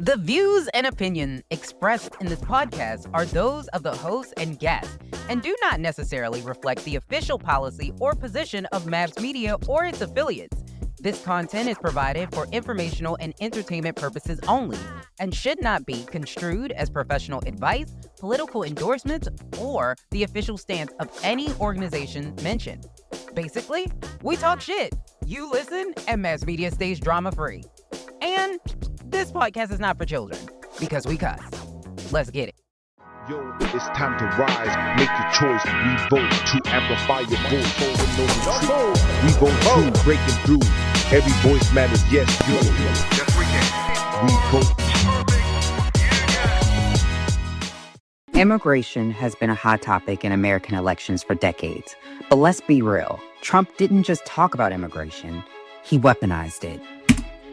The views and opinions expressed in this podcast are those of the host and guests and do not necessarily reflect the official policy or position of M.A.P.S Media or its affiliates. This content is provided for informational and entertainment purposes only and should not be construed as professional advice, political endorsements, or the official stance of any organization mentioned. Basically, we talk shit. You listen, and M.A.P.S Media stays drama-free. And this podcast is not for children, because we cuss. Let's get it. Yo, it's time to rise, make your choice. We vote to amplify your voice. We vote to breaking through. Every voice matters, yes, you. Yes, we can. Immigration has been a hot topic in American elections for decades. But let's be real. Trump didn't just talk about immigration, he weaponized it.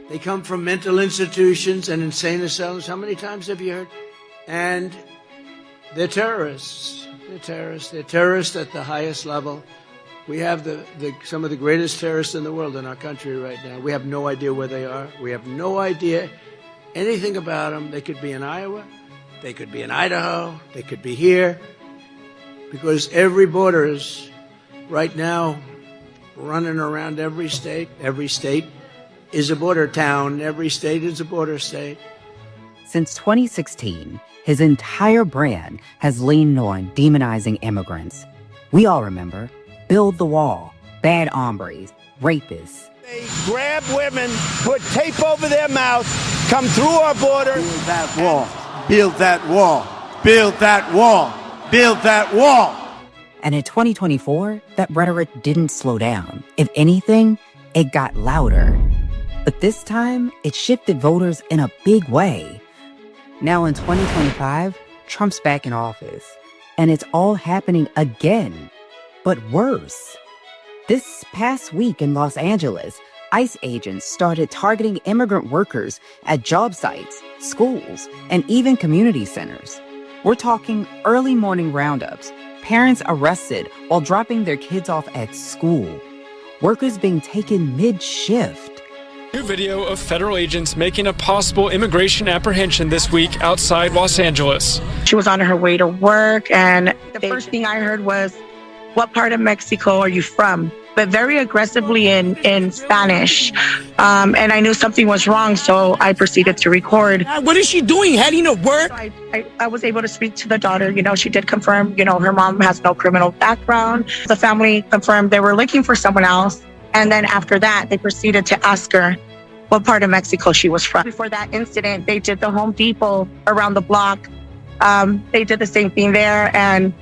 They come from mental institutions and insane asylums. How many times have you heard? And they're terrorists. They're terrorists. They're terrorists at the highest level. We have some of the greatest terrorists in the world in our country right now. We have no idea where they are. We have no idea anything about them. They could be in Iowa. They could be in Idaho. They could be here. Because every border is right now running around every state. Every state is a border town. Every state is a border state. Since 2016, his entire brand has leaned on demonizing immigrants. We all remember, build the wall, bad hombres, rapists. They grab women, put tape over their mouth, come through our border. Build that wall, build that wall, build that wall, build that wall. And in 2024, that rhetoric didn't slow down. If anything, it got louder. But this time, it shifted voters in a big way. Now in 2025, Trump's back in office, and it's all happening again, but worse. This past week in Los Angeles, ICE agents started targeting immigrant workers at job sites, schools, and even community centers. We're talking early morning roundups, parents arrested while dropping their kids off at school, workers being taken mid-shift. New video of federal agents making a possible immigration apprehension this week outside Los Angeles. She was on her way to work, and the first thing I heard was, "What part of Mexico are you from?" But very aggressively in Spanish. And I knew something was wrong, so I proceeded to record. What is she doing, heading to work? I was able to speak to the daughter. You know, she did confirm, her mom has no criminal background. The family confirmed they were looking for someone else. And then after that, they proceeded to ask her what part of Mexico she was from. Before that incident, they did the Home Depot around the block. They did the same thing there, and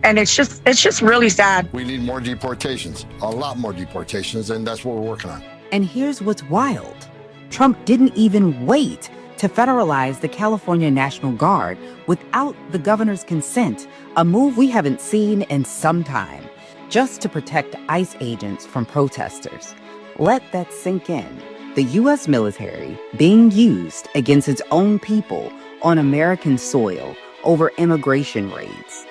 it's just really sad. We need more deportations, a lot more deportations, and that's what we're working on. And here's what's wild. Trump didn't even wait to federalize the California National Guard without the governor's consent, a move we haven't seen in some time, just to protect ICE agents from protesters. Let that sink in. The U.S. military being used against its own people on American soil over immigration raids.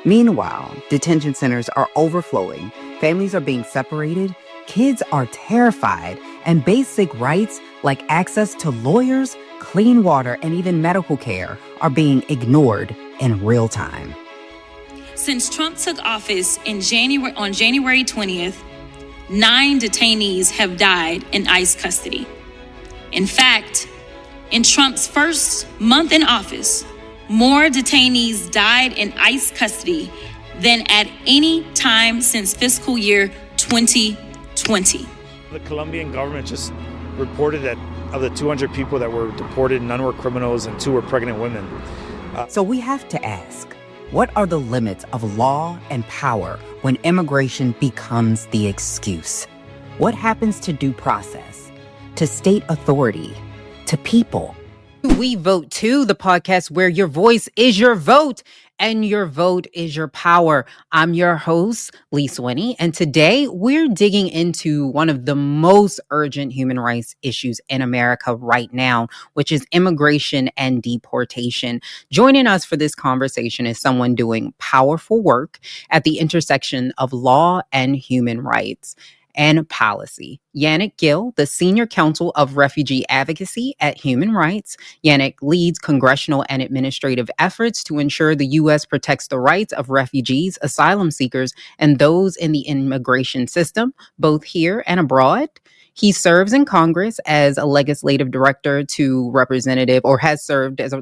Meanwhile, detention centers are overflowing, families are being separated, kids are terrified, and basic rights like access to lawyers, clean water, and even medical care are being ignored in real time. Since Trump took office on January 20th, 9 detainees have died in ICE custody. In fact, in Trump's first month in office, more detainees died in ICE custody than at any time since fiscal year 2020. The Colombian government just reported that of the 200 people that were deported, none were criminals and 2 were pregnant women. So we have to ask, what are the limits of law and power when immigration becomes the excuse? What happens to due process, to state authority, to people? We Vote Too, the podcast where your voice is your vote and your vote is your power. I'm your host, Lisa Winnie, and today we're digging into one of the most urgent human rights issues in America right now, which is immigration and deportation. Joining us for this conversation is someone doing powerful work at the intersection of law and human rights. and Policy. Yannick Gil, the Senior Counsel of Refugee Advocacy at Human Rights. Yannick leads congressional and administrative efforts to ensure the U.S. protects the rights of refugees, asylum seekers, and those in the immigration system, both here and abroad. He serves in Congress as a legislative director to Representative, or has served as a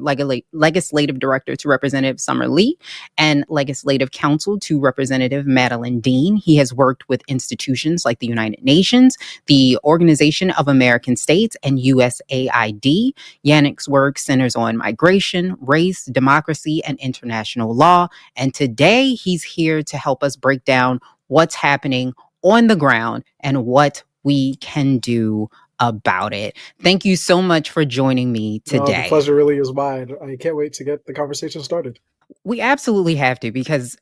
legislative director to Representative Summer Lee and legislative counsel to Representative Madeline Dean. He has worked with institutions like the United Nations, the Organization of American States, and USAID. Yannick's work centers on migration, race, democracy, and international law. And today he's here to help us break down what's happening on the ground and what we can do about it. Thank you so much for joining me today. No, the pleasure really is mine. I can't wait to get the conversation started. We absolutely have to, because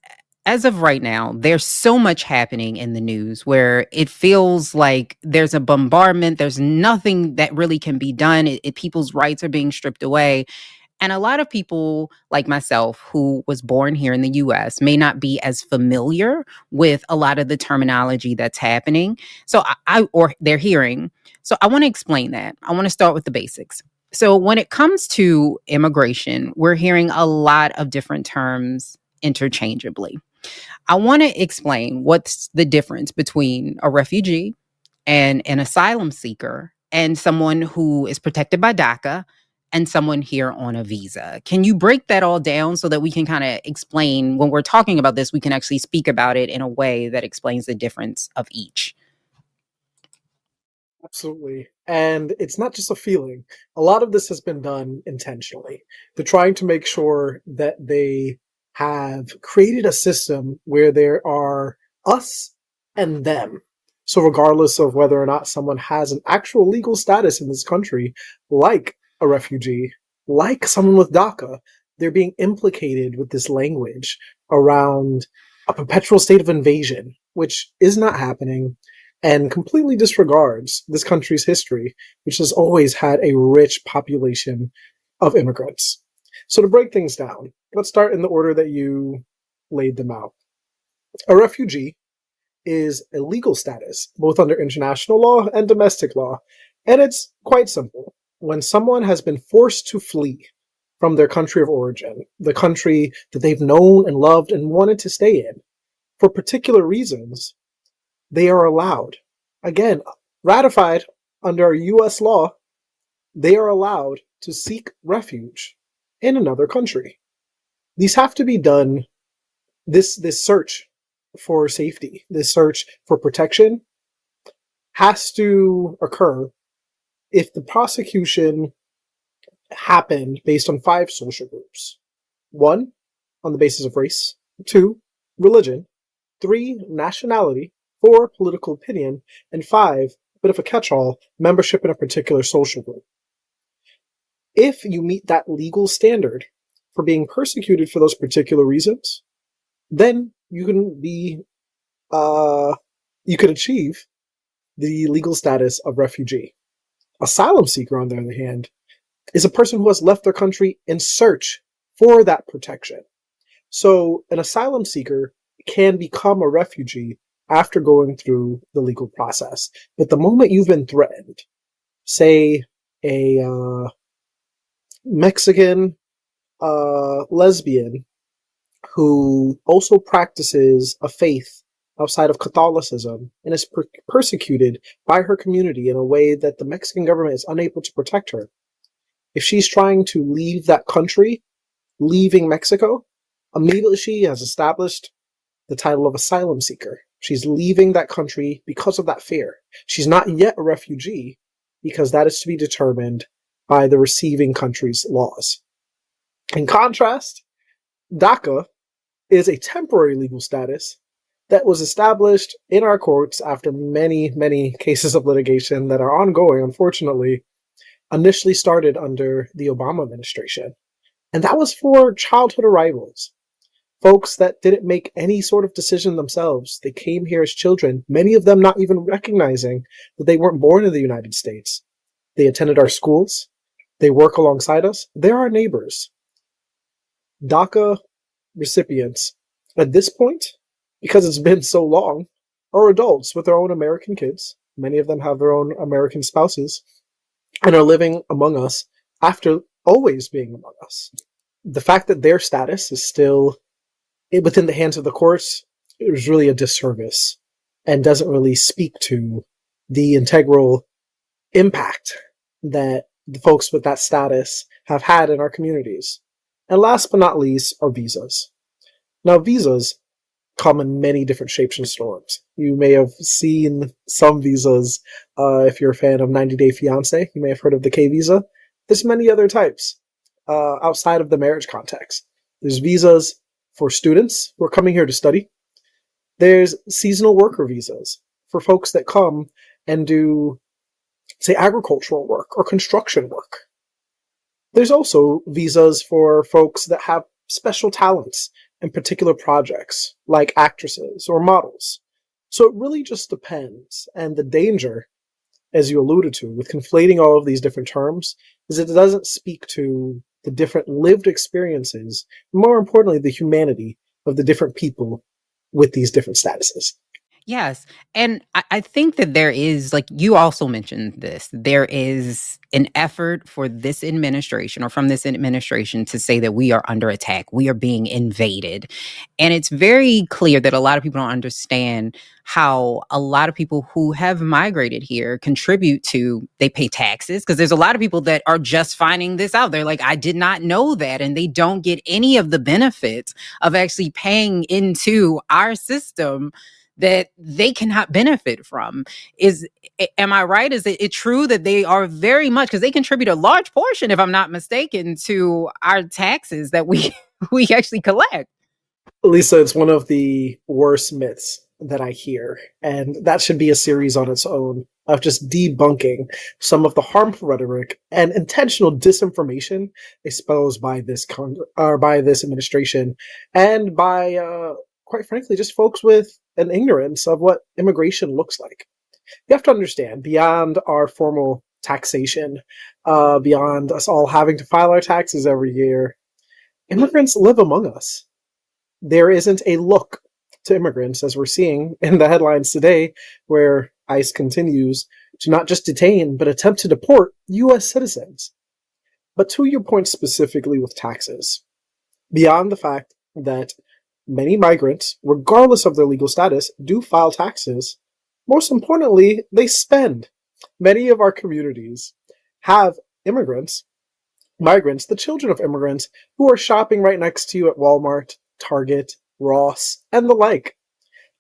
as of right now, there's so much happening in the news where it feels like there's a bombardment. There's nothing that really can be done. People's rights are being stripped away. And a lot of people like myself, who was born here in the US, may not be as familiar with a lot of the terminology that's happening. So or they're hearing. So I want to explain that. I want to start with the basics. So when it comes to immigration, we're hearing a lot of different terms interchangeably. I want to explain what's the difference between a refugee and an asylum seeker and someone who is protected by DACA and someone here on a visa. Can you break that all down so that we can kind of explain, when we're talking about this, we can actually speak about it in a way that explains the difference of each? Absolutely. And it's not just a feeling. A lot of this has been done intentionally. They're trying to make sure that they have created a system where there are us and them. So regardless of whether or not someone has an actual legal status in this country, like a refugee, like someone with DACA, they're being implicated with this language around a perpetual state of invasion, which is not happening and completely disregards this country's history, which has always had a rich population of immigrants. So to break things down, let's start in the order that you laid them out. A refugee is a legal status, both under international law and domestic law, and it's quite simple. When someone has been forced to flee from their country of origin, the country that they've known and loved and wanted to stay in, for particular reasons, they are allowed, again, ratified under U.S. law, they are allowed to seek refuge in another country. These have to be done, this search for safety, this search for protection has to occur if the prosecution happened based on 5 social groups. 1, on the basis of race. 2, religion. 3, nationality. 4, political opinion. And 5, a bit of a catch-all, membership in a particular social group. If you meet that legal standard for being persecuted for those particular reasons, then you can be, you can achieve the legal status of refugee. Asylum seeker, on the other hand, is a person who has left their country in search for that protection. So an asylum seeker can become a refugee after going through the legal process. But the moment you've been threatened, say a Mexican lesbian who also practices a faith outside of Catholicism and is persecuted by her community in a way that the Mexican government is unable to protect her. If she's trying to leave that country, leaving Mexico, immediately she has established the title of asylum seeker. She's leaving that country because of that fear. She's not yet a refugee because that is to be determined by the receiving country's laws. In contrast, DACA is a temporary legal status that was established in our courts after many, many cases of litigation that are ongoing, unfortunately, initially started under the Obama administration. And that was for childhood arrivals. Folks that didn't make any sort of decision themselves. They came here as children, many of them not even recognizing that they weren't born in the United States. They attended our schools. They work alongside us. They're our neighbors. DACA recipients, at this point, because it's been so long, are adults with their own American kids. Many of them have their own American spouses and are living among us after always being among us. The fact that their status is still within the hands of the courts is really a disservice and doesn't really speak to the integral impact that the folks with that status have had in our communities. And last but not least are visas. Now, visas come in many different shapes and forms. You may have seen some visas. If you're a fan of 90 Day Fiancé, you may have heard of the K visa. There's many other types outside of the marriage context. There's visas for students who are coming here to study. There's seasonal worker visas for folks that come and do, say, agricultural work or construction work. There's also visas for folks that have special talents in particular projects, like actresses or models. So it really just depends. And the danger, as you alluded to, with conflating all of these different terms, is that it doesn't speak to the different lived experiences, more importantly, the humanity of the different people with these different statuses. Yes. And I think that there is, like you also mentioned this, there is an effort for this administration or from this administration to say that we are under attack, we are being invaded. And it's very clear that a lot of people don't understand how a lot of people who have migrated here contribute to, they pay taxes, because there's a lot of people that are just finding this out. They're like, I did not know that. And they don't get any of the benefits of actually paying into our system that they cannot benefit from. Am I right? Is it true that they are very much, because they contribute a large portion, if I'm not mistaken, to our taxes that we we actually collect? Lisa, it's one of the worst myths that I hear, and that should be a series on its own of just debunking some of the harmful rhetoric and intentional disinformation exposed by this by this administration and by, quite frankly, just folks with an ignorance of what immigration looks like. You have to understand, beyond our formal taxation, beyond us all having to file our taxes every year, immigrants live among us. There isn't a look to immigrants, as we're seeing in the headlines today, where ICE continues to not just detain, but attempt to deport U.S. citizens. But to your point specifically with taxes, beyond the fact that many migrants, regardless of their legal status, do file taxes, most importantly, they spend. Many of our communities have immigrants, migrants, the children of immigrants, who are shopping right next to you at Walmart, Target, Ross, and the like.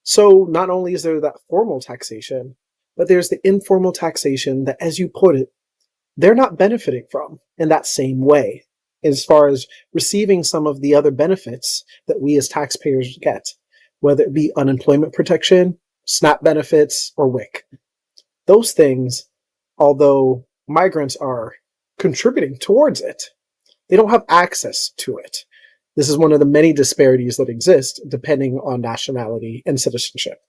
So not only is there that formal taxation, but there's the informal taxation that, as you put it, they're not benefiting from in that same way, as far as receiving some of the other benefits that we as taxpayers get, whether it be unemployment protection, SNAP benefits, or WIC. Those things, although migrants are contributing towards it, they don't have access to it. This is one of the many disparities that exist depending on nationality and citizenship.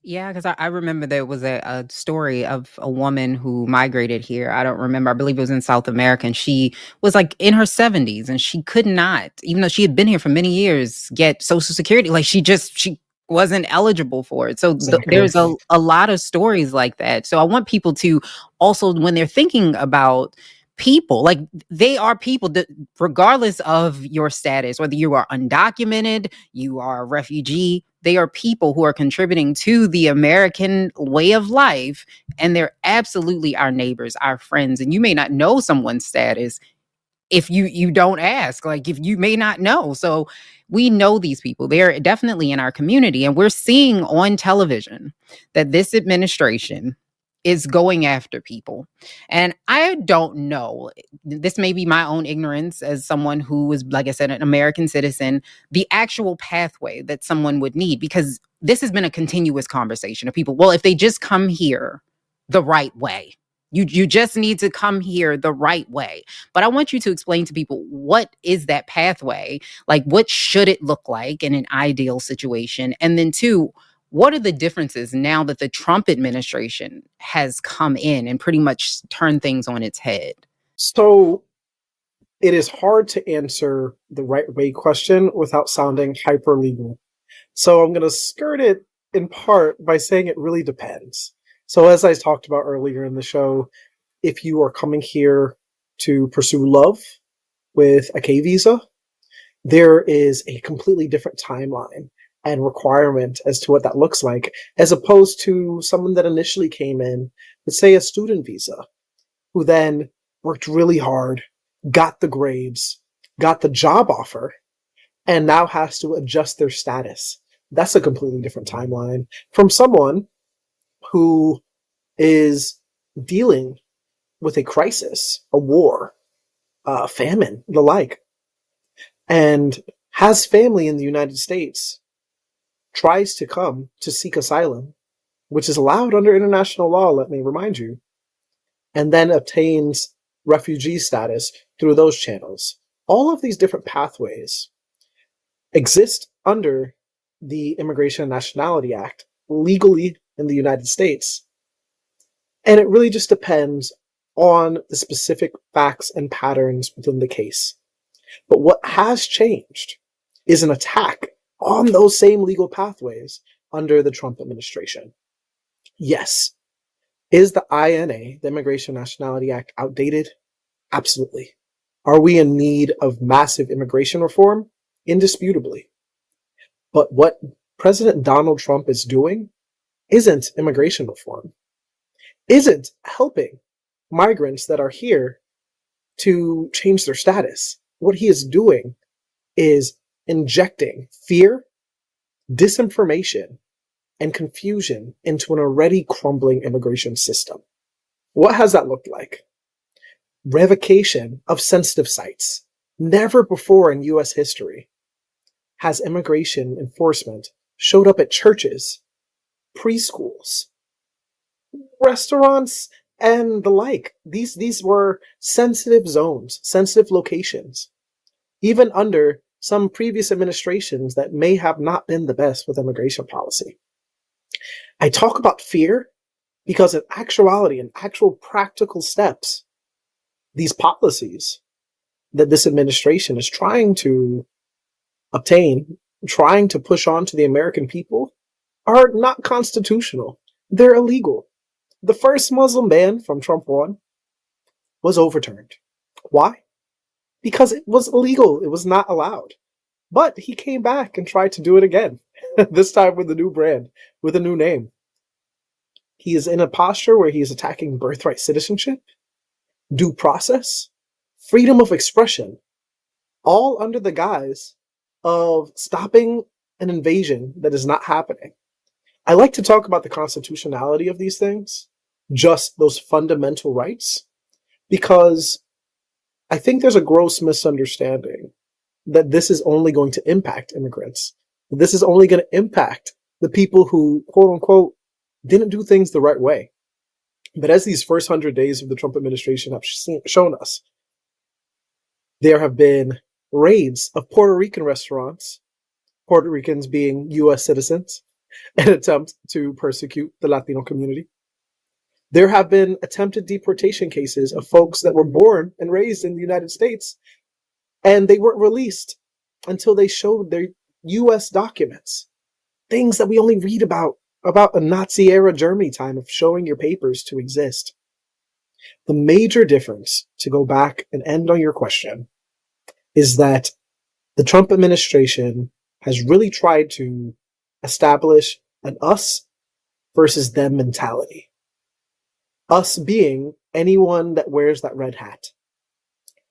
Yeah, because I remember there was a story of a woman who migrated here. I don't remember. I believe it was in South America. And she was like in her 70s and she could not, even though she had been here for many years, get Social Security. Like she wasn't eligible for it. So Exactly. there's a lot of stories like that. So I want people to also, when they're thinking about people, like they are people that regardless of your status, whether you are undocumented, you are a refugee, they are people who are contributing to the American way of life, and they're absolutely our neighbors, our friends. And you may not know someone's status if you don't ask, like if you may not know. So we know these people. They're definitely in our community, and we're seeing on television that this administration is going after people. And I don't know, this may be my own ignorance as someone who is, like I said, an American citizen, the actual pathway that someone would need, because this has been a continuous conversation of people, well, if they just come here the right way, you just need to come here the right way. But I want you to explain to people, what is that pathway? Like, what should it look like in an ideal situation? And then two, what are the differences now that the Trump administration has come in and pretty much turned things on its head? So it is hard to answer the right way question without sounding hyper legal. So I'm going to skirt it in part by saying it really depends. So as I talked about earlier in the show, if you are coming here to pursue love with a K visa, there is a completely different timeline and requirement as to what that looks like, as opposed to someone that initially came in with, say, a student visa, who then worked really hard, got the grades, got the job offer, and now has to adjust their status. That's a completely different timeline from someone who is dealing with a crisis, a war, famine, the like, and has family in the United States, tries to come to seek asylum, which is allowed under international law, let me remind you, and then obtains refugee status through those channels. All of these different pathways exist under the Immigration and Nationality Act legally in the United States. And it really just depends on the specific facts and patterns within the case. But what has changed is an attack on those same legal pathways under the Trump administration. Yes. Is the INA, the Immigration and Nationality Act, outdated? Absolutely. Are we in need of massive immigration reform? Indisputably. But what President Donald Trump is doing isn't immigration reform, isn't helping migrants that are here to change their status. What he is doing is injecting fear, disinformation, and confusion into an already crumbling immigration system. What has that looked like? Revocation of sensitive sites. Never before in U.S. history has immigration enforcement showed up at churches, preschools, restaurants, and the like. These were sensitive zones, sensitive locations, even under some previous administrations that may have not been the best with immigration policy. I talk about fear because in actuality, in actual practical steps, these policies that this administration is trying to obtain, trying to push on to the American people, are not constitutional. They're illegal. The first Muslim ban from Trump 1 was overturned. Why? Because it was illegal. It was not allowed. But he came back and tried to do it again, this time with a new brand, with a new name. He is in a posture where he is attacking birthright citizenship, due process, freedom of expression, all under the guise of stopping an invasion that is not happening. I like to talk about the constitutionality of these things, just those fundamental rights, because I think there's a gross misunderstanding that this is only going to impact immigrants. This is only going to impact the people who, quote unquote, didn't do things the right way. But as these first 100 days of the Trump administration have shown us, there have been raids of Puerto Rican restaurants, Puerto Ricans being U.S. citizens, an attempt to persecute the Latino community. There have been attempted deportation cases of folks that were born and raised in the United States, and they weren't released until they showed their U.S. documents. Things that we only read about a Nazi-era Germany time of showing your papers to exist. The major difference, to go back and end on your question, is that the Trump administration has really tried to establish an us versus them mentality. Us being anyone that wears that red hat.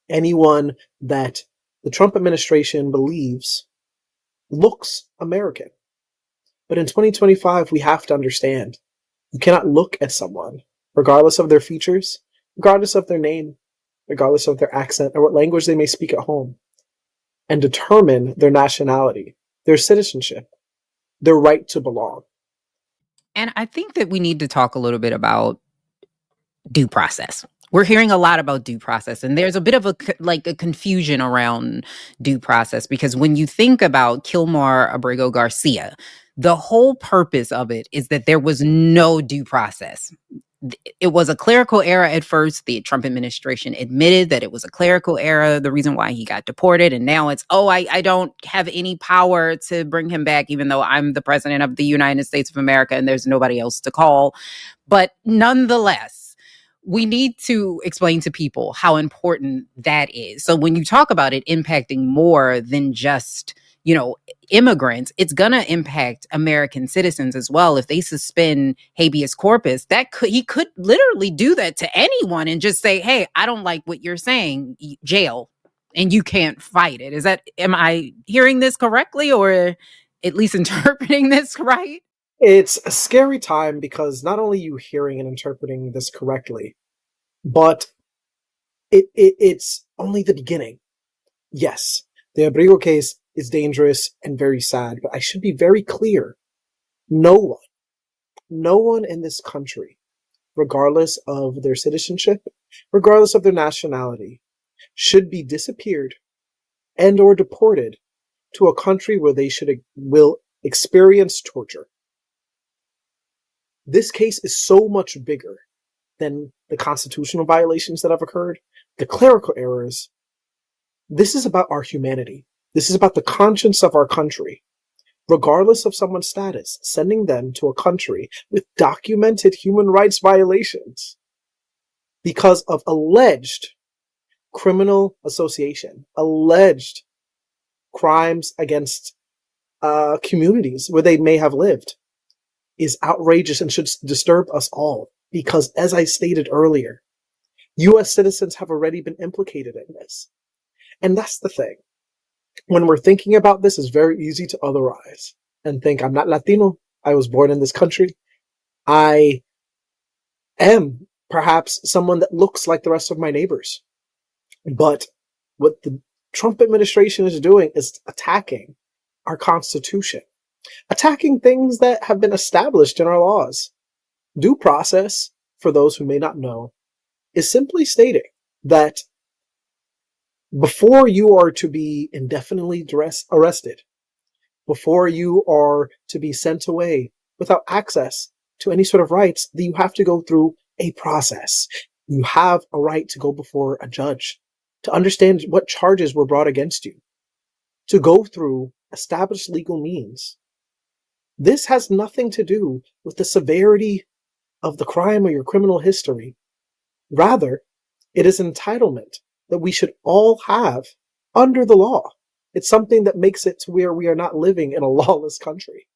Anyone that the Trump administration believes looks American. But in 2025, we have to understand, you cannot look at someone, regardless of their features, regardless of their name, regardless of their accent, or what language they may speak at home, and determine their nationality, their citizenship, their right to belong. And I think that we need to talk a little bit about due process. We're hearing a lot about due process, and there's a bit of a confusion around due process, because when you think about Kilmar Abrego Garcia, the whole purpose of it is that there was no due process. it was a clerical error at first. The Trump administration admitted that it was a clerical error, the reason why he got deported. And now it's, I don't have any power to bring him back, even though I'm the president of the United States of America and there's nobody else to call. But nonetheless, we need to explain to people how important that is. So when you talk about it impacting more than just, immigrants, it's going to impact American citizens as well. If they suspend habeas corpus, he could literally do that to anyone and just say, hey, I don't like what you're saying, jail, and you can't fight it. Am I hearing this correctly, or at least interpreting this right? It's a scary time because not only are you hearing and interpreting this correctly, but it's only the beginning. Yes, the Abrigo case is dangerous and very sad, but I should be very clear. No one in this country, regardless of their citizenship, regardless of their nationality, should be disappeared and or deported to a country where they will experience torture. This case is so much bigger than the constitutional violations that have occurred, the clerical errors. This is about our humanity. This is about the conscience of our country. Regardless of someone's status, sending them to a country with documented human rights violations because of alleged criminal association, alleged crimes against communities where they may have lived, is outrageous and should disturb us all. Because, as I stated earlier, U.S. citizens have already been implicated in this. And that's the thing. When we're thinking about this, it's very easy to otherize and think, I'm not Latino. I was born in this country. I am perhaps someone that looks like the rest of my neighbors. But what the Trump administration is doing is attacking our Constitution, attacking things that have been established in our laws. Due process, for those who may not know, is simply stating that before you are to be indefinitely arrested, before you are to be sent away without access to any sort of rights, that you have to go through a process. You have a right to go before a judge, to understand what charges were brought against you, to go through established legal means. This has nothing to do with the severity of the crime or your criminal history. Rather, it is entitlement that we should all have under the law. It's something that makes it to where we are not living in a lawless country.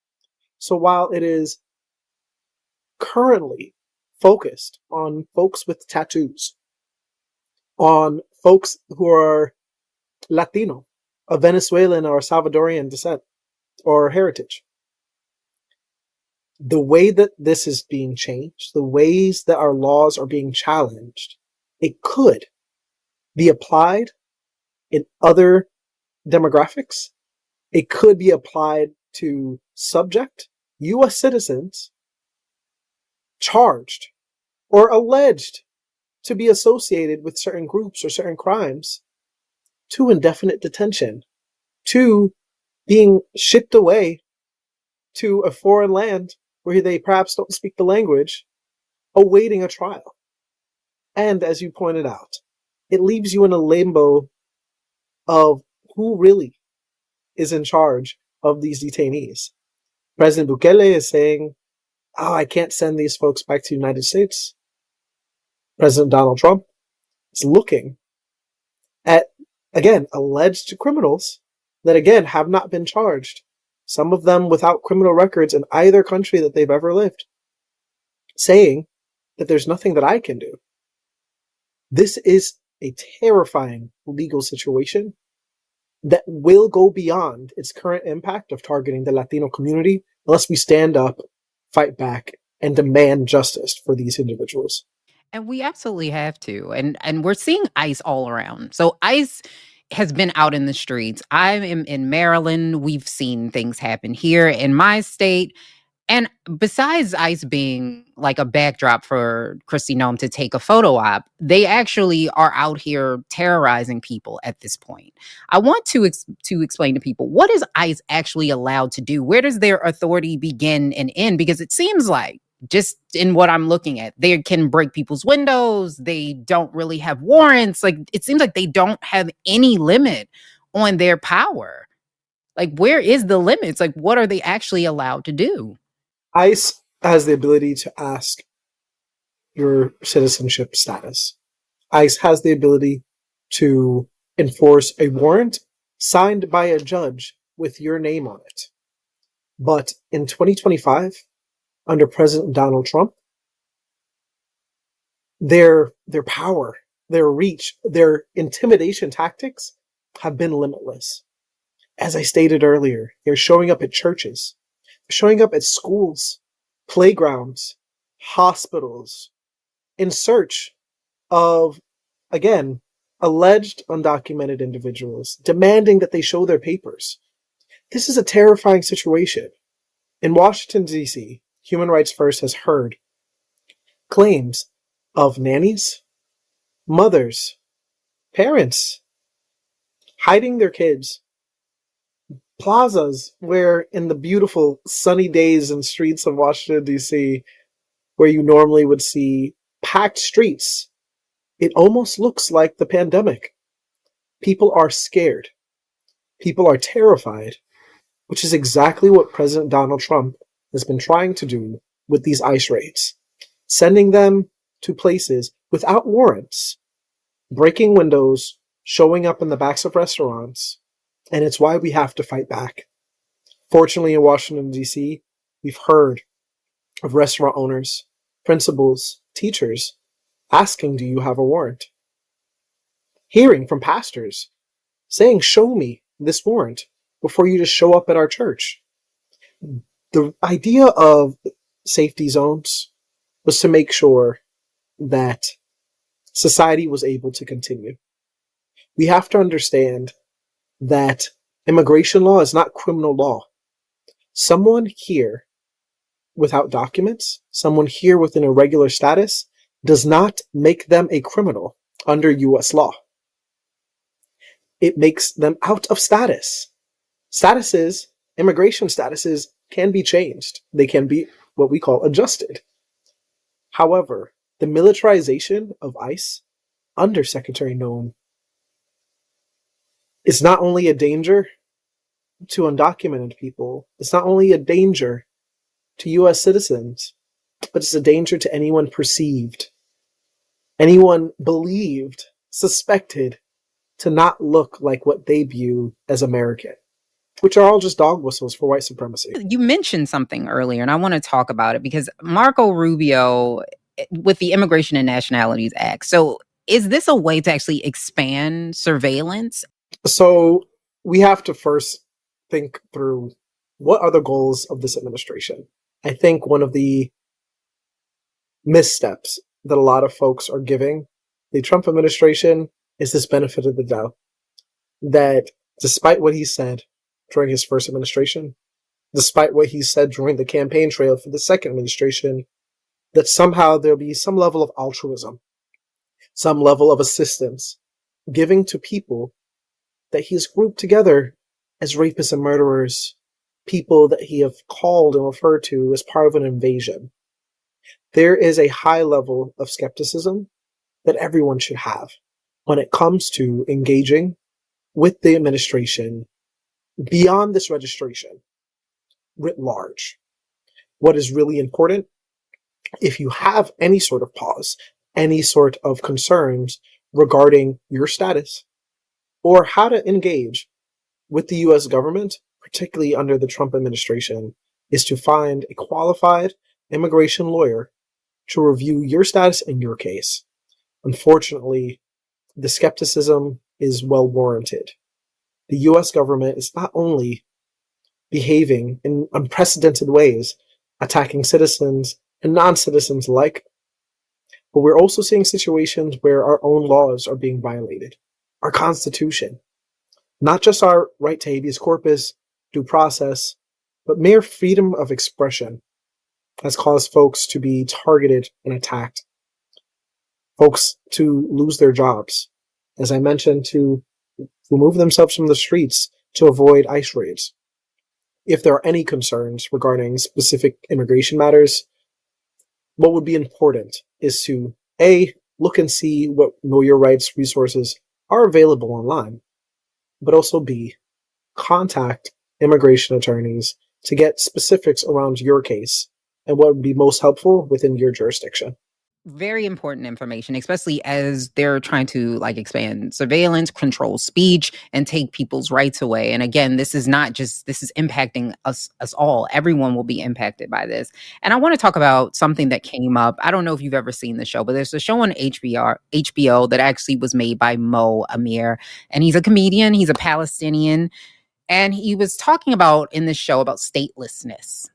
So while it is currently focused on folks with tattoos, on folks who are Latino, of Venezuelan or Salvadorian descent or heritage, the way that this is being changed, the ways that our laws are being challenged, it could be applied in other demographics. It could be applied to subject U.S. citizens charged or alleged to be associated with certain groups or certain crimes to indefinite detention, to being shipped away to a foreign land where they perhaps don't speak the language, awaiting a trial. And as you pointed out, it leaves you in a limbo of who really is in charge of these detainees. President Bukele is saying, I can't send these folks back to the United States. President Donald Trump is looking at, again, alleged criminals that, again, have not been charged. Some of them without criminal records in either country that they've ever lived, saying that there's nothing that I can do. This is a terrifying legal situation that will go beyond its current impact of targeting the Latino community unless we stand up, fight back, and demand justice for these individuals. And we absolutely have to. And we're seeing ICE all around. So ICE has been out in the streets. I'm in Maryland. We've seen things happen here in my state. And besides ICE being like a backdrop for Kristi Noem to take a photo op, they actually are out here terrorizing people at this point. I want to explain to people, what is ICE actually allowed to do? Where does their authority begin and end? Because it seems like just in what I'm looking at. They can break people's windows. They don't really have warrants. Like, it seems like they don't have any limit on their power. Like, where is the limits? Like, what are they actually allowed to do? ICE has the ability to ask your citizenship status. ICE has the ability to enforce a warrant signed by a judge with your name on it. But in 2025, under President Donald Trump, their power, their reach, their intimidation tactics have been limitless. As I stated earlier, they're showing up at churches, showing up at schools, playgrounds, hospitals, in search of, again, alleged undocumented individuals, demanding that they show their papers. This is a terrifying situation. In Washington, D.C., Human Rights First has heard claims of nannies, mothers, parents hiding their kids, plazas where in the beautiful sunny days and streets of Washington, D.C., where you normally would see packed streets, it almost looks like the pandemic. People are scared. People are terrified, which is exactly what President Donald Trump has been trying to do with these ICE raids, sending them to places without warrants, breaking windows, showing up in the backs of restaurants, and it's why we have to fight back. Fortunately, in Washington, D.C., we've heard of restaurant owners, principals, teachers asking, do you have a warrant? Hearing from pastors saying, show me this warrant before you just show up at our church. The idea of safety zones was to make sure that society was able to continue. We have to understand that immigration law is not criminal law. Someone here without documents, someone here with an irregular status, does not make them a criminal under U.S. law. It makes them out of status. Statuses, immigration statuses, can be changed. They can be what we call adjusted. However, the militarization of ICE under Secretary Noem is not only a danger to undocumented people, it's not only a danger to U.S. citizens, but it's a danger to anyone perceived, anyone believed, suspected to not look like what they view as American, which are all just dog whistles for white supremacy. You mentioned something earlier, and I want to talk about it because Marco Rubio, with the Immigration and Nationalities Act. So is this a way to actually expand surveillance? So we have to first think through what are the goals of this administration. I think one of the missteps that a lot of folks are giving the Trump administration is this benefit of the doubt. That despite what he said during his first administration, despite what he said during the campaign trail for the second administration, that somehow there'll be some level of altruism, some level of assistance giving to people that he's grouped together as rapists and murderers, people that he have called and referred to as part of an invasion. There is a high level of skepticism that everyone should have when it comes to engaging with the administration beyond this registration writ large. What is really important, if you have any sort of pause, any sort of concerns regarding your status or how to engage with the U.S. government, particularly under the Trump administration, is to find a qualified immigration lawyer to review your status and your case. Unfortunately, the skepticism is well warranted. The U.S. government is not only behaving in unprecedented ways, attacking citizens and non-citizens alike, but we're also seeing situations where our own laws are being violated. Our Constitution, not just our right to habeas corpus, due process, but mere freedom of expression has caused folks to be targeted and attacked. Folks to lose their jobs. As I mentioned, to remove themselves from the streets to avoid ICE raids. If there are any concerns regarding specific immigration matters, what would be important is to A, look and see what know your rights resources are available online, but also B, contact immigration attorneys to get specifics around your case and what would be most helpful within your jurisdiction. Very important information, especially as they're trying to like expand surveillance, control speech, and take people's rights away. And again, this is not just this is impacting us all. Everyone will be impacted by this. And I want to talk about something that came up. I don't know if you've ever seen the show, but there's a show on HBO that actually was made by Amir, and he's a comedian. He's a Palestinian, and he was talking about in this show about statelessness.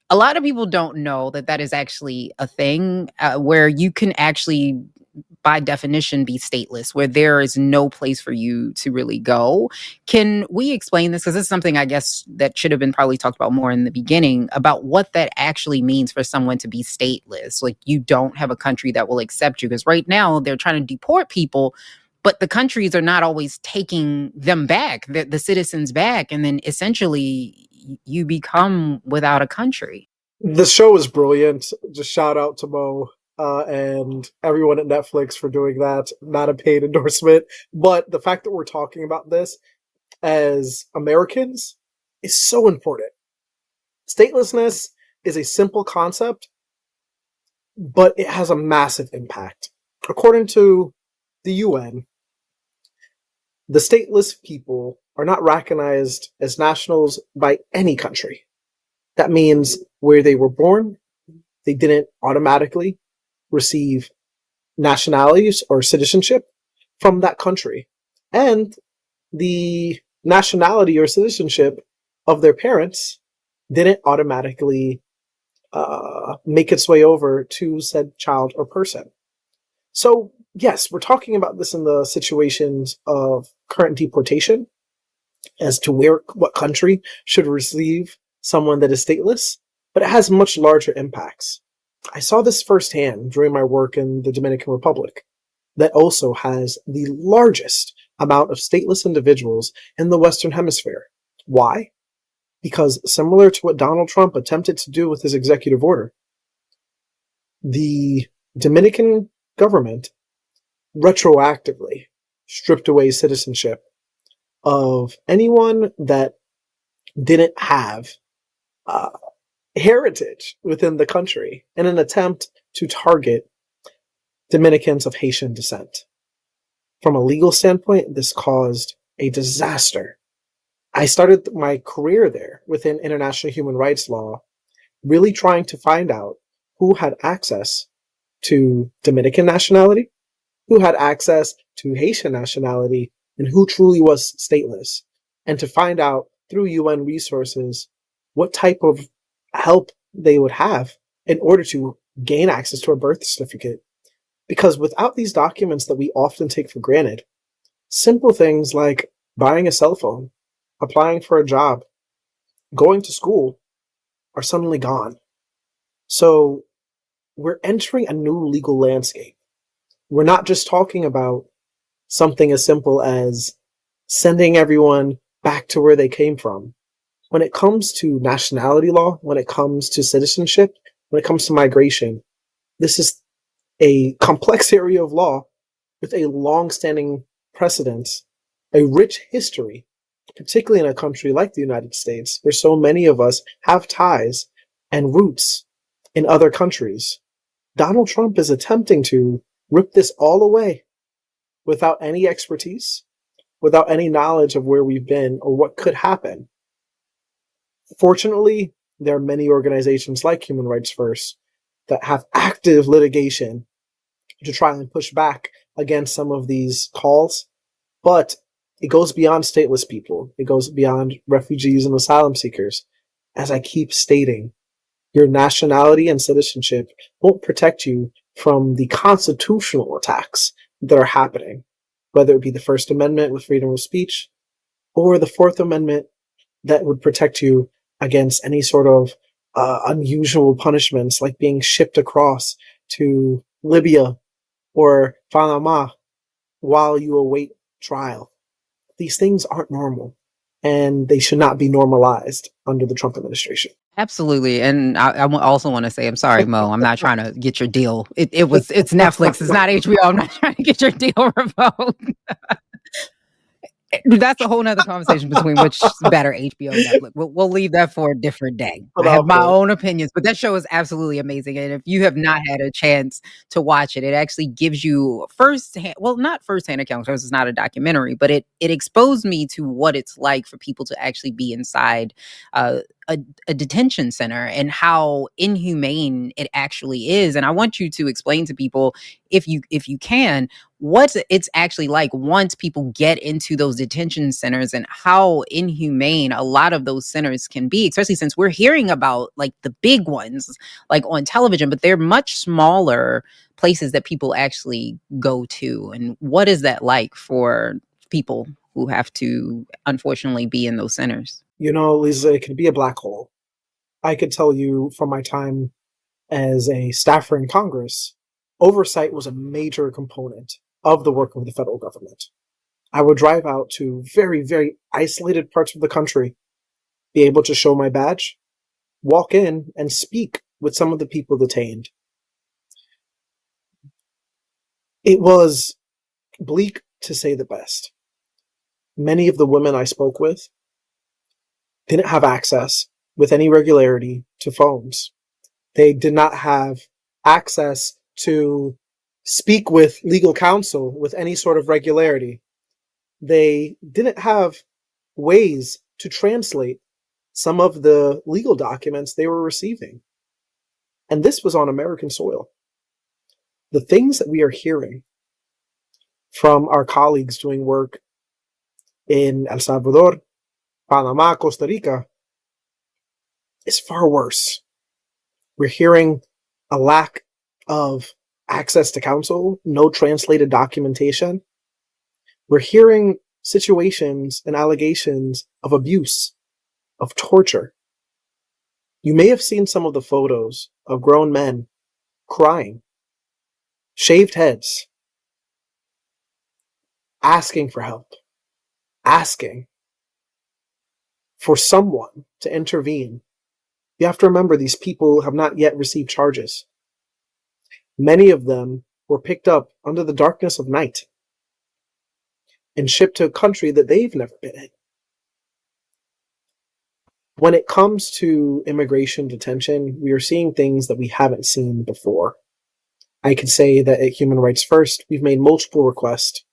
A lot of people don't know that that is actually a thing where you can actually, by definition, be stateless, where there is no place for you to really go. Can we explain this? Because this is something I guess that should have been probably talked about more in the beginning about what that actually means for someone to be stateless. Like you don't have a country that will accept you, because right now they're trying to deport people, but the countries are not always taking them back, the citizens back. And then essentially you become without a country. The show is brilliant. Just shout out to Mo and everyone at Netflix for doing that. Not a paid endorsement, but the fact that we're talking about this as Americans is so important. Statelessness is a simple concept, but it has a massive impact. According to the UN, the stateless people are not recognized as nationals by any country. That means where they were born, they didn't automatically receive nationalities or citizenship from that country. And the nationality or citizenship of their parents didn't automatically make its way over to said child or person. So, yes, we're talking about this in the situations of current deportation as to what country should receive someone that is stateless, but it has much larger impacts. I saw this firsthand during my work in the Dominican Republic, that also has the largest amount of stateless individuals in the Western Hemisphere. Why? Because similar to what Donald Trump attempted to do with his executive order, the Dominican government retroactively stripped away citizenship of anyone that didn't have heritage within the country in an attempt to target Dominicans of Haitian descent. From a legal standpoint, this caused a disaster. I started my career there within international human rights law, really trying to find out who had access to Dominican nationality, who had access to Haitian nationality, and who truly was stateless, and to find out through UN resources what type of help they would have in order to gain access to a birth certificate. Because without these documents that we often take for granted, simple things like buying a cell phone, applying for a job, going to school are suddenly gone. So we're entering a new legal landscape. We're not just talking about something as simple as sending everyone back to where they came from. When it comes to nationality law, when it comes to citizenship, when it comes to migration, this is a complex area of law with a long-standing precedent, a rich history, particularly in a country like the United States, where so many of us have ties and roots in other countries. Donald Trump is attempting to rip this all away without any expertise, without any knowledge of where we've been or what could happen. Fortunately, there are many organizations like Human Rights First that have active litigation to try and push back against some of these calls, but it goes beyond stateless people. It goes beyond refugees and asylum seekers. As I keep stating, your nationality and citizenship won't protect you from the constitutional attacks that are happening, whether it be the First Amendment with freedom of speech or the Fourth Amendment that would protect you against any sort of unusual punishments like being shipped across to Libya or Panama while you await trial. These things aren't normal. and they should not be normalized under the Trump administration. Absolutely. And I also want to say, I'm sorry, Mo, I'm not trying to get your deal. It's Netflix. It's not HBO. I'm not trying to get your deal revoked. That's a whole nother conversation between which is better, HBO, Netflix. We'll leave that for a different day. I have my own opinions, but that show is absolutely amazing. And if you have not had a chance to watch it, it actually gives you not firsthand account because it's not a documentary, but it exposed me to what it's like for people to actually be inside uh, a detention center and how inhumane it actually is. And I want you to explain to people, if you can, what it's actually like once people get into those detention centers and how inhumane a lot of those centers can be, especially since we're hearing about like the big ones like on television, but they're much smaller places that people actually go to. And what is that like for people who have to unfortunately be in those centers? You know, Lisa, it can be a black hole. I could tell you from my time as a staffer in Congress, oversight was a major component of the work of the federal government. I would drive out to very, very isolated parts of the country, be able to show my badge, walk in and speak with some of the people detained. It was bleak to say the best. Many of the women I spoke with didn't have access with any regularity to phones. They did not have access to speak with legal counsel with any sort of regularity. They didn't have ways to translate some of the legal documents they were receiving. And this was on American soil. The things that we are hearing from our colleagues doing work in El Salvador, Panama, Costa Rica, is far worse. We're hearing a lack of access to counsel, no translated documentation. We're hearing situations and allegations of abuse, of torture. You may have seen some of the photos of grown men crying, shaved heads, asking for help, asking for someone to intervene. You have to remember, these people have not yet received charges. Many of them were picked up under the darkness of night and shipped to a country that they've never been in. When it comes to immigration detention, we are seeing things that we haven't seen before. I can say that at Human Rights First, we've made multiple requests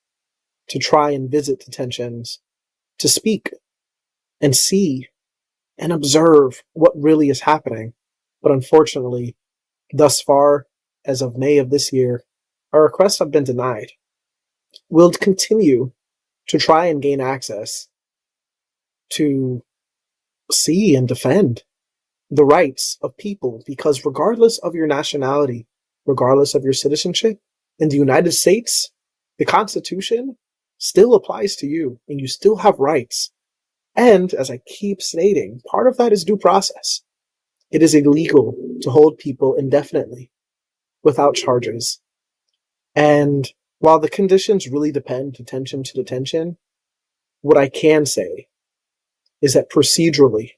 to try and visit detentions, to speak and see and observe what really is happening. But unfortunately, thus far, as of May of this year, our requests have been denied. We'll continue to try and gain access to see and defend the rights of people, because regardless of your nationality, regardless of your citizenship, in the United States, the Constitution still applies to you and you still have rights. And as I keep stating, part of that is due process. It is illegal to hold people indefinitely without charges. And while the conditions really depend detention to detention, what I can say is that procedurally,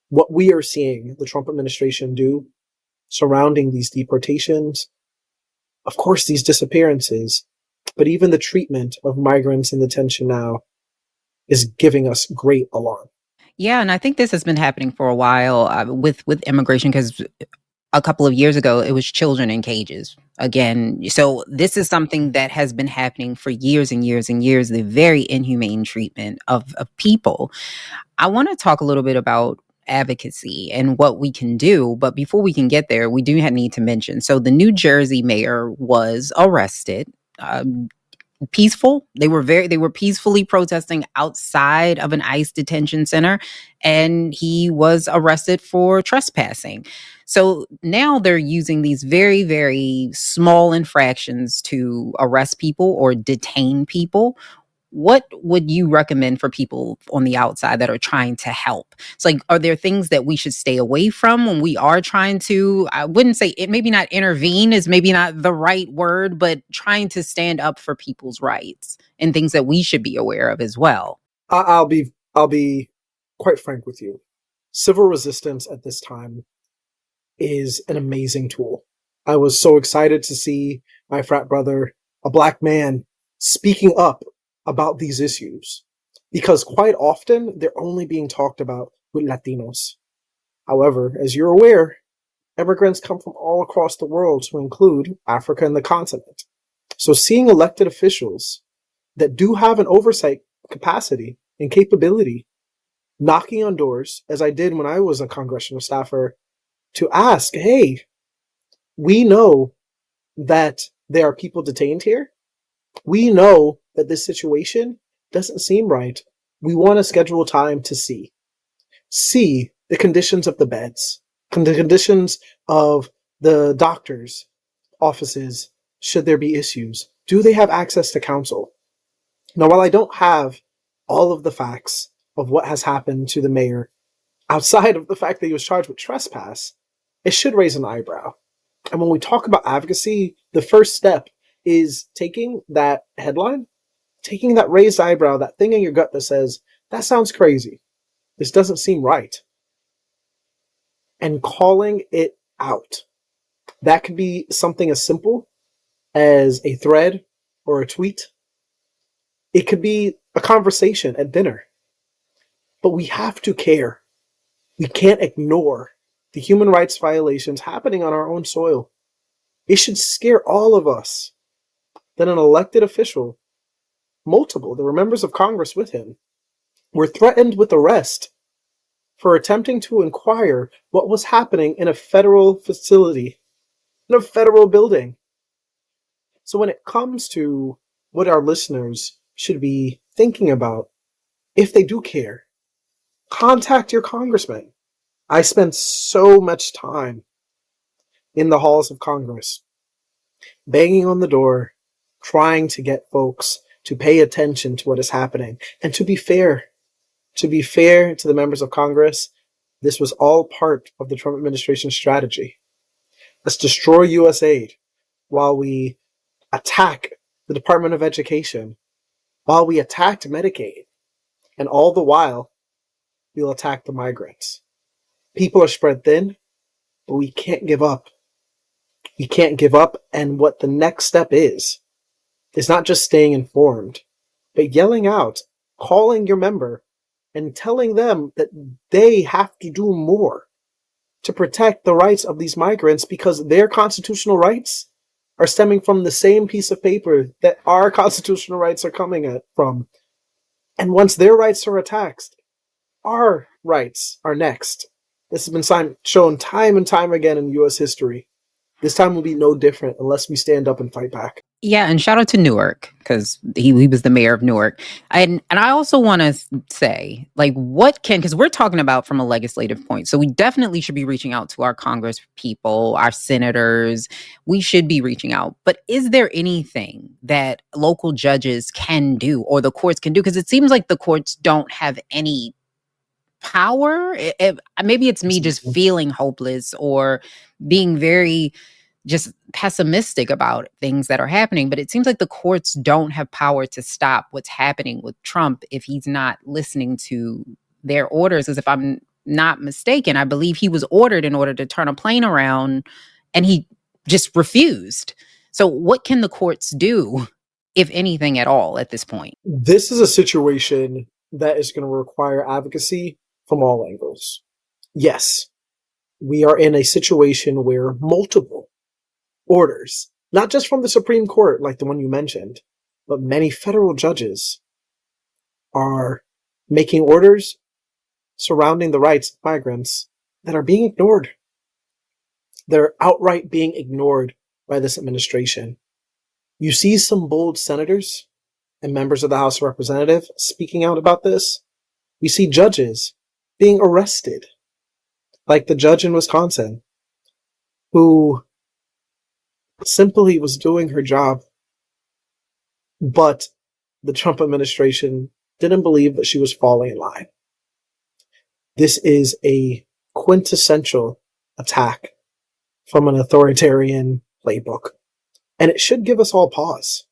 what we are seeing the Trump administration do surrounding these deportations, of course, these disappearances, but even the treatment of migrants in detention now is giving us great alarm. Yeah, and I think this has been happening for a while with immigration, because a couple of years ago, it was children in cages again. So this is something that has been happening for years and years and years, the very inhumane treatment of people. I want to talk a little bit about advocacy and what we can do. But before we can get there, we do need to mention. So the New Jersey mayor was arrested. Peaceful. They were peacefully protesting outside of an ICE detention center, and he was arrested for trespassing. So now they're using these very, very small infractions to arrest people or detain people. What would you recommend for people on the outside that are trying to help? It's like, are there things that we should stay away from when we are trying to, I wouldn't say it, maybe not intervene is maybe not the right word, but trying to stand up for people's rights and things that we should be aware of as well? I'll be I'll be quite frank with you. Civil resistance at this time is an amazing tool. I was so excited to see my frat brother, a black man, speaking up about these issues because quite often they're only being talked about with Latinos. However, as you're aware, immigrants come from all across the world to include Africa and the continent. So seeing elected officials that do have an oversight capacity and capability knocking on doors, as I did when I was a congressional staffer, to ask, hey, we know that there are people detained here. We know that this situation doesn't seem right. We want to schedule time to see the conditions of the beds, the conditions of the doctors' offices, should there be issues. Do they have access to counsel? Now, while I don't have all of the facts of what has happened to the mayor, outside of the fact that he was charged with trespass, it should raise an eyebrow. And when we talk about advocacy, the first step is taking that headline, taking that raised eyebrow, that thing in your gut that says, that sounds crazy. This doesn't seem right. And calling it out. That could be something as simple as a thread or a tweet. It could be a conversation at dinner. But we have to care. We can't ignore the human rights violations happening on our own soil. It should scare all of us that an elected official, multiple, there were members of Congress with him, were threatened with arrest for attempting to inquire what was happening in a federal facility, in a federal building. So when it comes to what our listeners should be thinking about, if they do care, contact your congressman. I spent so much time in the halls of Congress, banging on the door, trying to get folks to pay attention to what is happening. And to be fair to the members of Congress, this was all part of the Trump administration's strategy. Let's destroy U.S. aid while we attack the Department of Education, while we attacked Medicaid, and all the while, we'll attack the migrants. People are spread thin, but we can't give up. We can't give up, and what the next step is not just staying informed, but yelling out, calling your member, and telling them that they have to do more to protect the rights of these migrants because their constitutional rights are stemming from the same piece of paper that our constitutional rights are coming from. And once their rights are attacked, our rights are next. This has been shown time and time again in U.S. history. This time will be no different unless we stand up and fight back. Yeah, and shout out to Newark because he was the mayor of Newark. And I also want to say, like, because we're talking about from a legislative point. So we definitely should be reaching out to our Congress people, our senators. We should be reaching out. But is there anything that local judges can do or the courts can do? Because it seems like the courts don't have any power. Maybe it's me just feeling hopeless or being very just pessimistic about things that are happening, but it seems like the courts don't have power to stop what's happening with Trump if he's not listening to their orders. As if I'm not mistaken, I believe he was ordered in order to turn a plane around and he just refused. So what can the courts do, if anything at all, at this point? This is a situation that is going to require advocacy from all angles. Yes, we are in a situation where multiple orders, not just from the Supreme Court like the one you mentioned, but many federal judges are making orders surrounding the rights of migrants that are being ignored. They're outright being ignored by this administration. You see some bold senators and members of the House of Representatives speaking out about this. We see judges being arrested, like the judge in Wisconsin, who simply was doing her job, but the Trump administration didn't believe that she was falling in line. This is a quintessential attack from an authoritarian playbook, and it should give us all pause.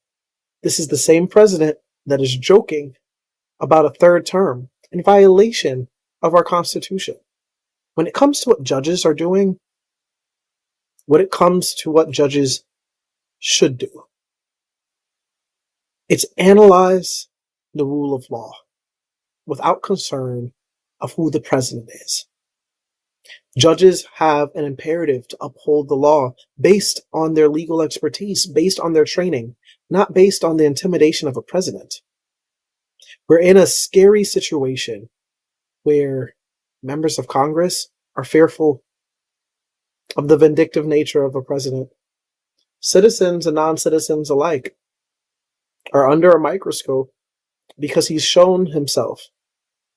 This is the same president that is joking about a third term, in violation of our Constitution. When it comes to what judges are doing, when it comes to what judges should do, it's analyze the rule of law without concern of who the president is. Judges have an imperative to uphold the law based on their legal expertise, based on their training, not based on the intimidation of a president. We're in a scary situation where members of Congress are fearful of the vindictive nature of a president. Citizens and non-citizens alike are under a microscope because he's shown himself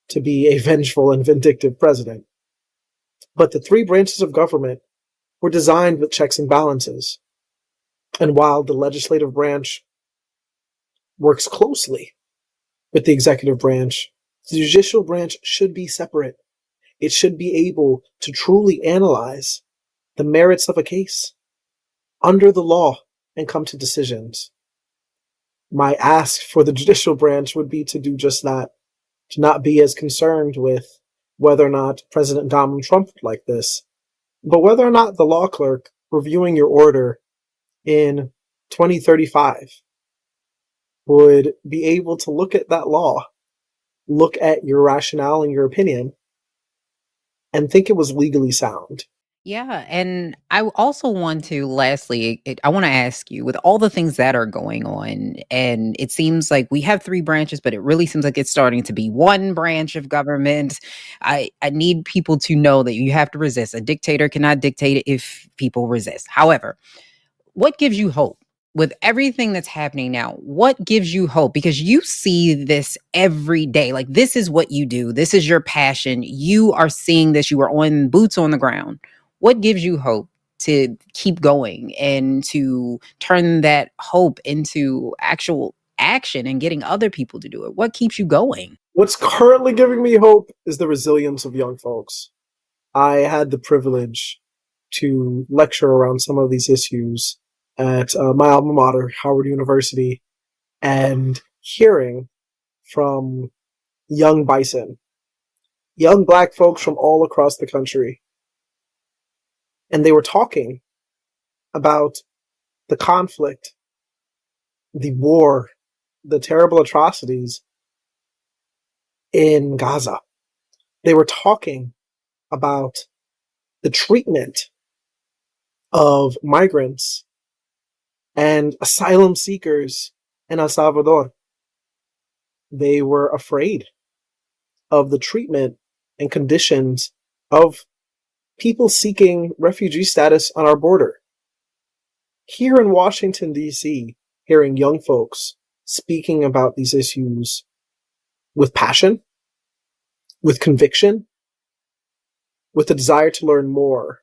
to be a vengeful and vindictive president. But the three branches of government were designed with checks and balances. And while the legislative branch works closely with the executive branch, the judicial branch should be separate. It should be able to truly analyze the merits of a case under the law and come to decisions. My ask for the judicial branch would be to do just that, to not be as concerned with whether or not President Donald Trump would like this, but whether or not the law clerk reviewing your order in 2035 would be able to look at that law, look at your rationale and your opinion, and think it was legally sound. Yeah, and I also want to, lastly, I want to ask you, with all the things that are going on, and it seems like we have three branches, but it really seems like it's starting to be one branch of government. I need people to know that you have to resist. A dictator cannot dictate if people resist. However, what gives you hope? With everything that's happening now, what gives you hope? Because you see this every day. Like, this is what you do. This is your passion. You are seeing this. You are on boots on the ground. What gives you hope to keep going and to turn that hope into actual action and getting other people to do it? What keeps you going? What's currently giving me hope is the resilience of young folks. I had the privilege to lecture around some of these issues at my alma mater, Howard University, and hearing from young bison, young black folks from all across the country. And they were talking about the conflict, the war, the terrible atrocities in Gaza. They were talking about the treatment of migrants and asylum seekers in El Salvador. They were afraid of the treatment and conditions of people seeking refugee status on our border. Here in Washington, D.C., hearing young folks speaking about these issues with passion, with conviction, with a desire to learn more,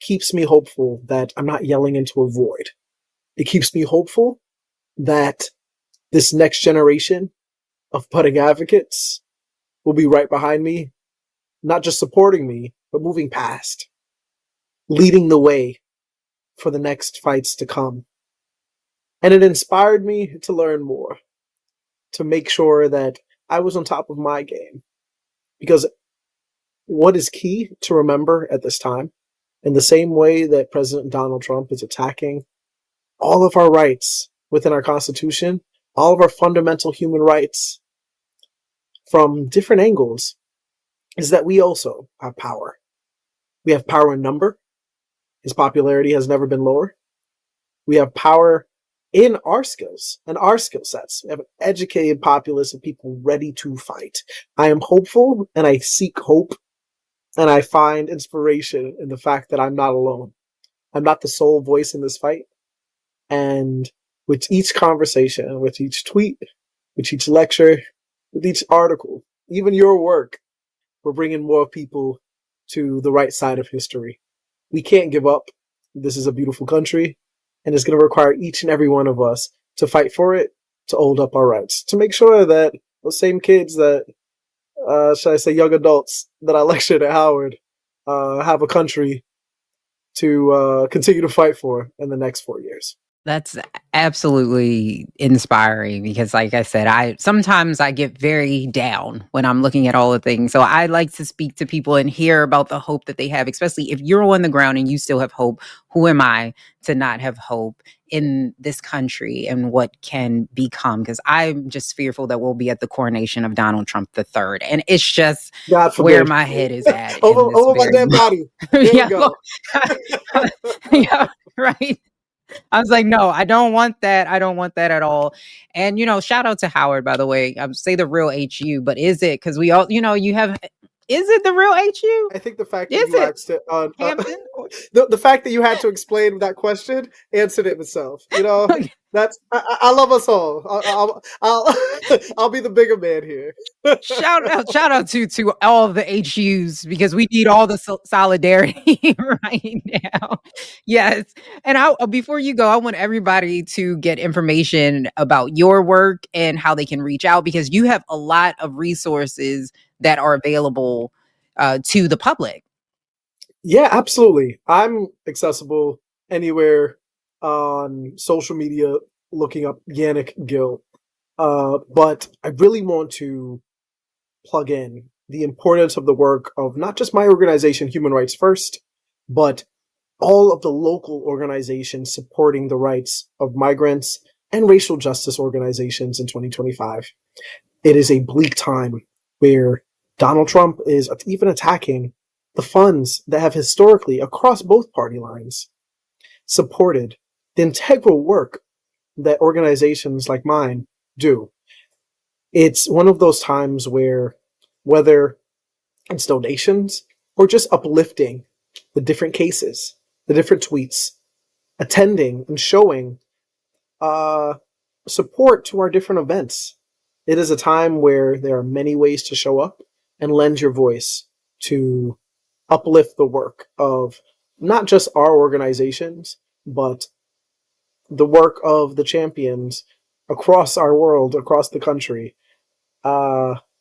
keeps me hopeful that I'm not yelling into a void. It keeps me hopeful that this next generation of budding advocates will be right behind me, not just supporting me, but moving past, leading the way for the next fights to come. And it inspired me to learn more, to make sure that I was on top of my game. Because what is key to remember at this time, in the same way that President Donald Trump is attacking all of our rights within our Constitution, all of our fundamental human rights from different angles, is that we also have power. We have power in number. His popularity has never been lower. We have power in our skills and our skill sets. We have an educated populace of people ready to fight. I am hopeful, and I seek hope, and I find inspiration in the fact that I'm not alone. I'm not the sole voice in this fight. And with each conversation, with each tweet, with each lecture, with each article, even your work, we're bringing more people to the right side of history. We can't give up. This is a beautiful country, and it's going to require each and every one of us to fight for it, to hold up our rights, to make sure that those same kids that, should I say young adults that I lectured at Howard, have a country to continue to fight for in the next 4 years. That's absolutely inspiring because like I said, I sometimes I get very down when I'm looking at all the things. So I like to speak to people and hear about the hope that they have, especially if you're on the ground and you still have hope. Who am I to not have hope in this country and what can become? Because I'm just fearful that we'll be at the coronation of Donald Trump III. And it's just God where forbid. my head is at in this Over my very dead body. There we yeah, go. yeah, right. I was like, no, I don't want that. I don't want that at all. And, shout out to Howard, by the way. Say the real HU, but is it? Because we all, you have, is it the real HU? I think the fact that Is you it asked it on Hampton? the fact that you had to explain that question answered it itself. That's I love us all. I'll be the bigger man here. Shout out to all the HUs because we need all the solidarity right now. Yes, and before you go, I want everybody to get information about your work and how they can reach out because you have a lot of resources that are available to the public. Yeah, absolutely. I'm accessible anywhere on social media looking up Yannick Gil. But I really want to plug in the importance of the work of not just my organization, Human Rights First, but all of the local organizations supporting the rights of migrants and racial justice organizations in 2025. It is a bleak time where Donald Trump is even attacking the funds that have historically, across both party lines, supported the integral work that organizations like mine do. It's one of those times where, whether it's donations or just uplifting the different cases, the different tweets, attending and showing support to our different events. It is a time where there are many ways to show up and lend your voice to uplift the work of not just our organizations, but the work of the champions across our world, across the country,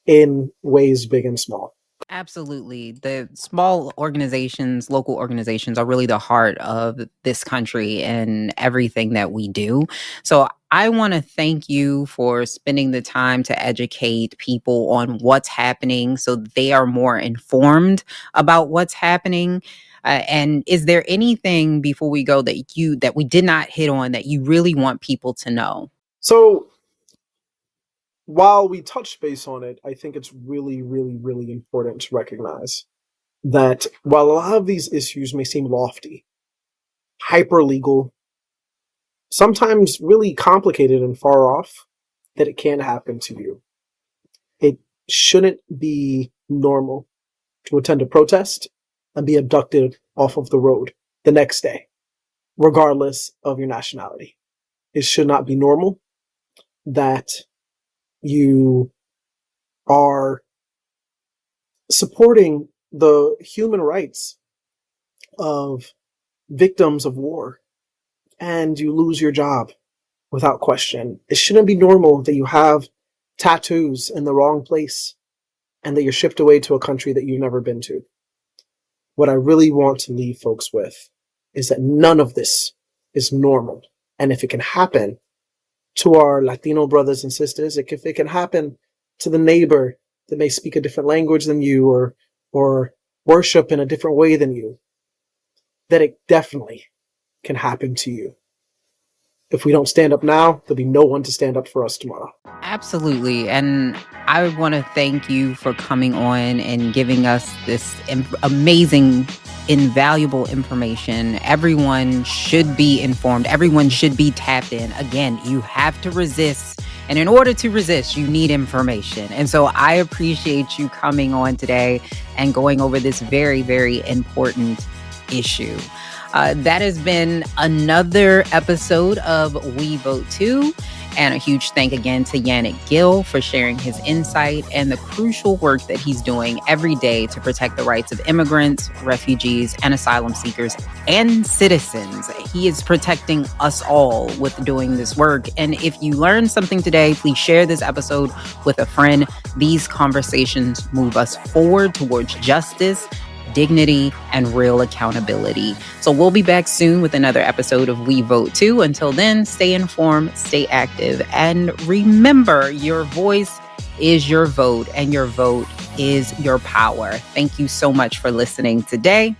in ways big and small. Absolutely. The small organizations, local organizations are really the heart of this country and everything that we do. So I want to thank you for spending the time to educate people on what's happening so they are more informed about what's happening. And is there anything before we go that we did not hit on that you really want people to know? So while we touch base on it, I think it's really, really, really important to recognize that while a lot of these issues may seem lofty, hyper legal, sometimes really complicated and far off, that it can happen to you. It shouldn't be normal to attend a protest and be abducted off of the road the next day, regardless of your nationality. It should not be normal that you are supporting the human rights of victims of war and you lose your job without question. It shouldn't be normal that you have tattoos in the wrong place and that you're shipped away to a country that you've never been to. What I really want to leave folks with is that none of this is normal. And if it can happen to our Latino brothers and sisters, if it can happen to the neighbor that may speak a different language than you or worship in a different way than you, that it definitely can happen to you. If we don't stand up now, there'll be no one to stand up for us tomorrow. Absolutely. And I want to thank you for coming on and giving us this amazing, invaluable information. Everyone should be informed. Everyone should be tapped in. Again, you have to resist. And in order to resist, you need information. And so I appreciate you coming on today and going over this very, very important issue. That has been another episode of We Vote Too. And a huge thank again to Yannick Gil for sharing his insight and the crucial work that he's doing every day to protect the rights of immigrants, refugees, and asylum seekers and citizens. He is protecting us all with doing this work. And if you learned something today, please share this episode with a friend. These conversations move us forward towards justice. dignity, and real accountability. So we'll be back soon with another episode of We Vote Too. Until then, stay informed, stay active, and remember, your voice is your vote, and your vote is your power. Thank you so much for listening today.